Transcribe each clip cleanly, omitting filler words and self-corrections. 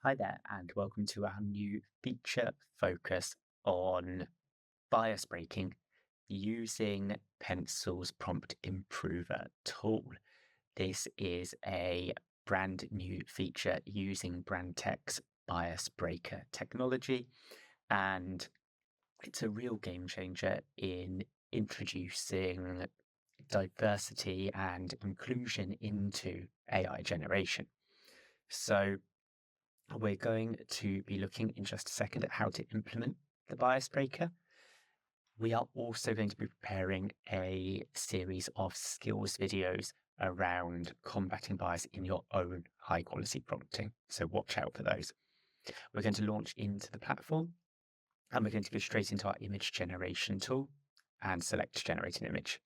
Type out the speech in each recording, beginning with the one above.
Hi there, and welcome to our new feature focus on bias breaking using Pencil's Prompt Improver tool. This is a brand new feature using Brandtech's bias breaker technology, and it's a real game changer in introducing diversity and inclusion into AI generation. So, we're going to be looking in just a second at how to implement the bias breaker. We are also going to be preparing a series of skills videos around combating bias in your own high quality prompting. So watch out for those. We're going to launch into the platform and we're going to go straight into our image generation tool and select generate an image.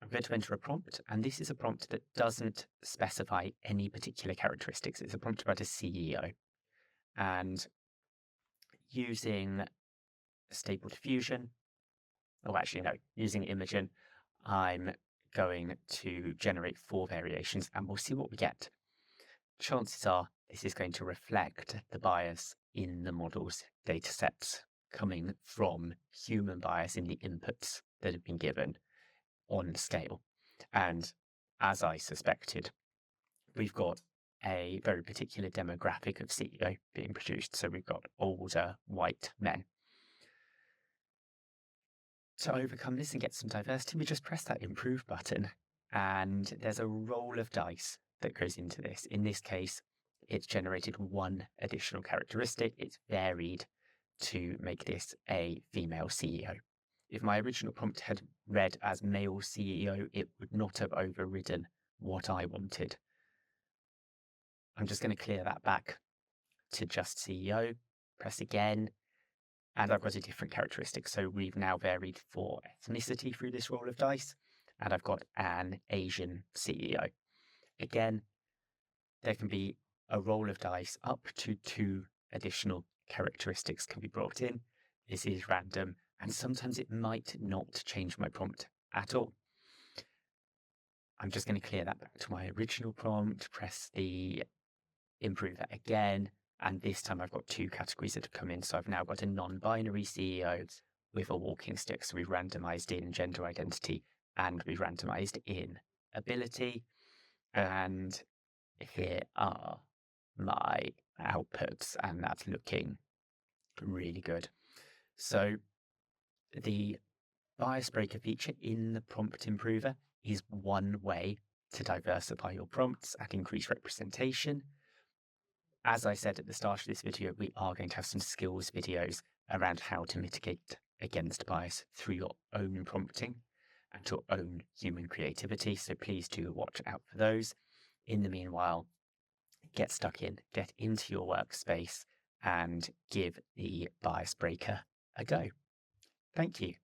I'm going to enter a prompt, and this is a prompt that doesn't specify any particular characteristics. It's a prompt about a CEO. And using Stable Diffusion, using Imagen, I'm going to generate 4 variations and we'll see what we get. Chances are this is going to reflect the bias in the model's data sets coming from human bias in the inputs that have been given on scale. And as I suspected, we've got a very particular demographic of CEO being produced. So we've got older white men. To overcome this and get some diversity, we just press that improve button, and there's a roll of dice that goes into this. In this case, it's generated 1 additional characteristic. It's varied to make this a female CEO. If my original prompt had read as male CEO, it would not have overridden what I wanted. I'm just going to clear that back to just CEO, press again, and I've got a different characteristic. So we've now varied for ethnicity through this roll of dice, and I've got an Asian CEO. Again, there can be a roll of dice up to 2 additional characteristics can be brought in. This is random, and sometimes it might not change my prompt at all. I'm just going to clear that back to my original prompt, press the improver again, and this time I've got 2 categories that have come in. So I've now got a non-binary CEO with a walking stick. So we've randomized in gender identity and we've randomized in ability. And here are my outputs, and that's looking really good. So the bias breaker feature in the prompt improver is one way to diversify your prompts and increase representation. As I said at the start of this video, we are going to have some skills videos around how to mitigate against bias through your own prompting and your own human creativity. So please do watch out for those. In the meanwhile, get stuck in, get into your workspace and give the bias breaker a go. Thank you.